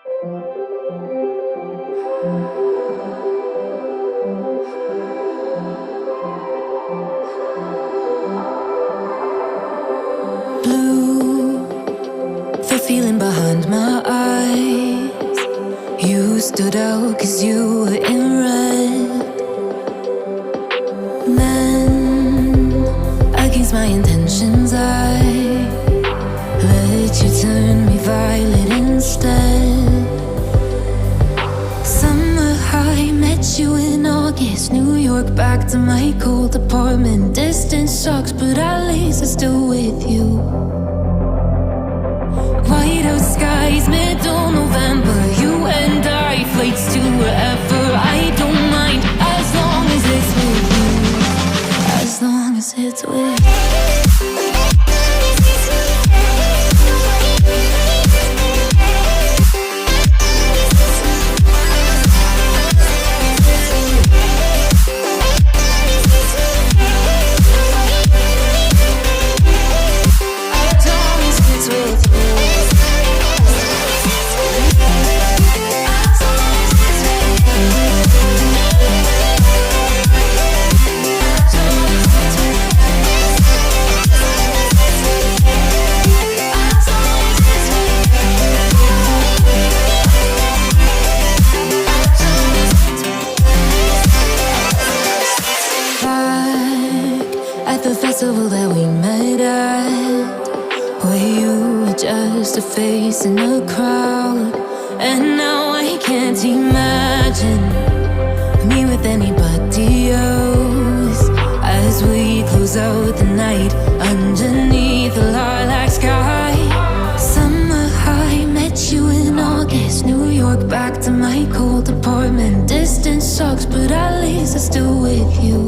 Blue, the feeling behind my eyes. You stood out 'cause you were in red. Then, against my intentions, I let you turn me violet instead. Summer high, met you in August. New York, back to my cold apartment. Distance sucks, but at least I'm still with you. Whiteout skies, middle November. You and I, flights to wherever. I don't mind, as long as it's with you. As long as it's with you. The festival that we met at, where you were just a face in a crowd. And now I can't imagine me with anybody else. As we close out the night underneath the lilac sky. Summer high, met you in August. New York, back to my cold apartment. Distance sucks, but at least I'm still with you.